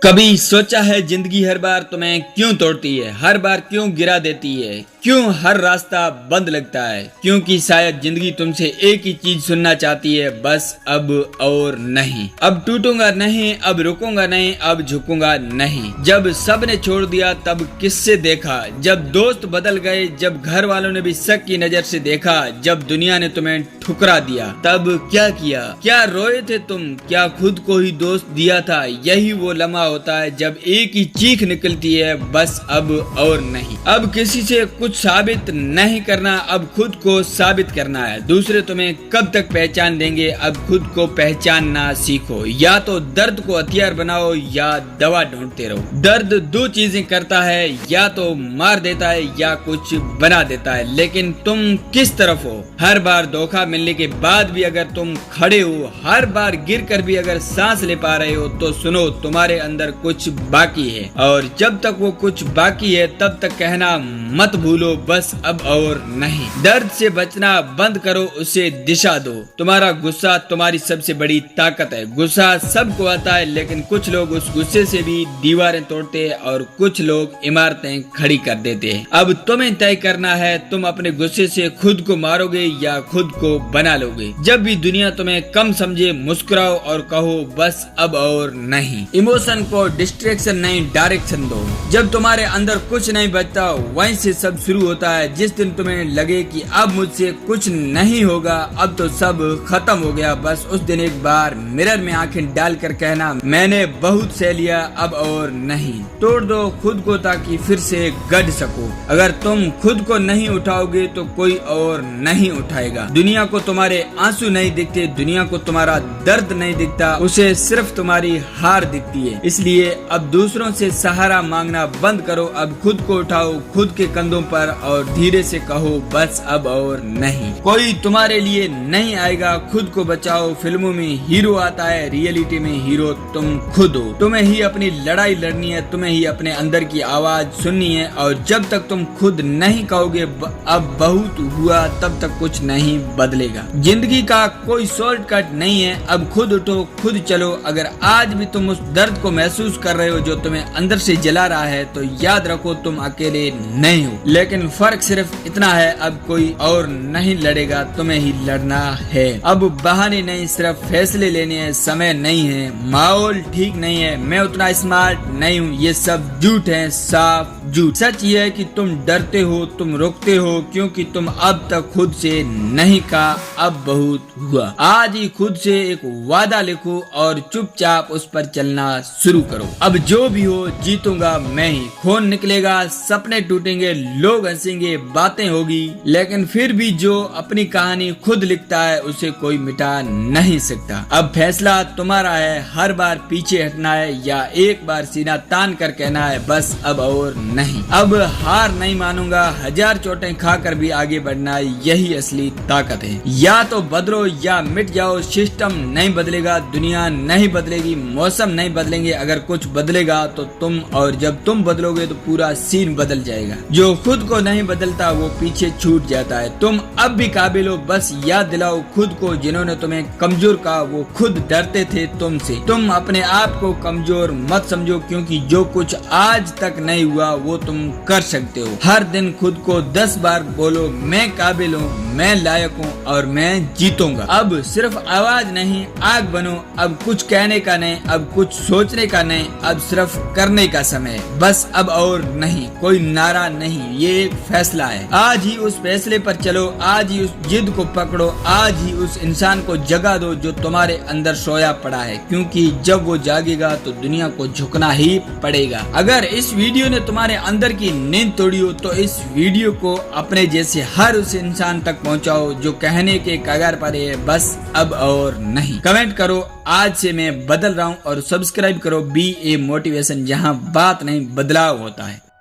कभी सोचा है जिंदगी हर बार तुम्हें क्यों तोड़ती है, हर बार क्यों गिरा देती है, क्यों हर रास्ता बंद लगता है? क्योंकि शायद जिंदगी तुमसे एक ही चीज सुनना चाहती है, बस अब और नहीं। अब टूटूंगा नहीं, अब रुकूंगा नहीं, अब झुकूंगा नहीं। जब सब ने छोड़ दिया तब किससे देखा, जब दोस्त बदल गए, जब घर वालों ने भी शक की नजर से देखा, जब दुनिया ने तुम्हें ठुकरा दिया तब क्या किया? क्या रोए थे तुम? क्या खुद को ही दोस्त दिया था? यही वो लम्हा होता है जब एक ही चीख निकलती है, बस अब और नहीं। अब किसी से कुछ साबित नहीं करना, अब खुद को साबित करना है। दूसरे तुम्हें कब तक पहचान देंगे, अब खुद को पहचानना सीखो। या तो दर्द को हथियार बनाओ या दवा ढूंढते रहो। दर्द दो चीजें करता है, या तो मार देता है या कुछ बना देता है, लेकिन तुम किस तरफ हो? हर बार धोखा मिलने के बाद भी अगर तुम खड़े हो, हर बार गिर कर भी अगर सांस ले पा रहे हो, तो सुनो, तुम्हारे अंदर कुछ बाकी है। और जब तक वो कुछ बाकी है तब तक कहना मत भूलो, बस अब और नहीं। दर्द से बचना बंद करो, उसे दिशा दो। तुम्हारा गुस्सा तुम्हारी सबसे बड़ी ताकत है। गुस्सा सबको आता है, लेकिन कुछ लोग उस गुस्से से भी दीवारें तोड़ते हैं और कुछ लोग इमारतें खड़ी कर देते हैं। अब तुम्हें तय करना है, तुम अपने गुस्से से खुद को मारोगे या खुद को बना लोगे। जब भी दुनिया तुम्हें कम समझे, मुस्कुराओ और कहो बस अब और नहीं। इमोशन को डिस्ट्रैक्शन नहीं, डायरेक्शन दो। जब तुम्हारे अंदर कुछ नहीं बचता, वहीं से सब शुरू होता है। जिस दिन तुम्हें लगे कि अब मुझसे कुछ नहीं होगा, अब तो सब खत्म हो गया, बस उस दिन एक बार मिरर में आंखें डालकर कहना, मैंने बहुत सह लिया, अब और नहीं। तोड़ दो खुद को ताकि फिर से गढ़ सको। अगर तुम खुद को नहीं उठाओगे तो कोई और नहीं उठाएगा। दुनिया को तुम्हारे आंसू नहीं दिखते, दुनिया को तुम्हारा दर्द नहीं दिखता, उसे सिर्फ तुम्हारी हार दिखती है। इसलिए अब दूसरों से सहारा मांगना बंद करो। अब खुद को उठाओ खुद के कंधों पर और धीरे से कहो बस अब और नहीं। कोई तुम्हारे लिए नहीं आएगा, खुद को बचाओ। फिल्मों में हीरो आता है, रियलिटी में हीरो तुम खुद हो। तुम्हें ही अपनी लड़ाई लड़नी है, तुम्हें ही अपने अंदर की आवाज सुननी है। और जब तक तुम खुद नहीं कहोगे अब बहुत हुआ, तब तक कुछ नहीं बदलेगा। जिंदगी का कोई शॉर्टकट नहीं है। अब खुद उठो, खुद चलो। अगर आज भी तुम उस दर्द को महसूस कर रहे हो जो तुम्हें अंदर से जला रहा है, तो याद रखो तुम अकेले नहीं हो। लेकिन फर्क सिर्फ इतना है, अब कोई और नहीं लड़ेगा, तुम्हें ही लड़ना है। अब बहाने नहीं, सिर्फ फैसले लेने हैं। समय नहीं है, माहौल ठीक नहीं है, मैं उतना स्मार्ट नहीं हूँ, ये सब झूठ है, साफ झूठ। सच ये है कि तुम डरते हो, तुम रोकते हो, क्योंकि तुम अब तक खुद से नहीं कहा अब बहुत हुआ। आज ही खुद से एक वादा लिखो और चुपचाप उस पर चलना शुरू करो। अब जो भी हो, जीतूंगा मैं ही। खून निकलेगा, सपने टूटेंगे, लोग हंसेंगे, बातें होगी, लेकिन फिर भी जो अपनी कहानी खुद लिखता है उसे कोई मिटा नहीं सकता। अब फैसला तुम्हारा है, हर बार पीछे हटना है या एक बार सीना तान कर कहना है बस अब और नहीं। अब हार नहीं मानूंगा, हजार चोटें खाकर भी आगे बढ़ना, यही असली ताकत है। या तो बदलो या मिट जाओ। सिस्टम नहीं बदलेगा, दुनिया नहीं बदलेगी, मौसम नहीं बदलेंगे। अगर कुछ बदलेगा तो तुम, और जब तुम बदलोगे तो पूरा सीन बदल जाएगा। जो खुद को नहीं बदलता वो पीछे छूट जाता है। तुम अब भी काबिल हो, बस याद दिलाओ खुद को। जिन्होंने तुम्हें कमजोर कहा वो खुद डरते थे तुमसे। तुम अपने आप को कमजोर मत समझो, क्योंकि जो कुछ आज तक नहीं हुआ वो तुम कर सकते हो। हर दिन खुद को 10 बार बोलो, मैं काबिल हूँ, मैं लायक हूँ और मैं जीतूंगा। अब सिर्फ आवाज नहीं, आग बनो। अब कुछ कहने का नहीं, अब कुछ सोचने का नहीं, अब सिर्फ करने का समय। बस अब और नहीं। कोई नारा नहीं, ये एक फैसला है। आज ही उस फैसले पर चलो, आज ही उस जिद को पकड़ो, आज ही उस इंसान को जगा दो जो तुम्हारे अंदर सोया पड़ा है, क्योंकि जब वो जागेगा तो दुनिया को झुकना ही पड़ेगा। अगर इस वीडियो ने तुम्हारे अंदर की नींद तोड़ी हो तो इस वीडियो को अपने जैसे हर उस इंसान तक पहुंचाओ जो कहने के कगार पर है बस अब और नहीं। कमेंट करो आज से मैं बदल रहा हूँ और सब्सक्राइब करो BA मोटिवेशन, जहाँ बात नहीं बदलाव होता है।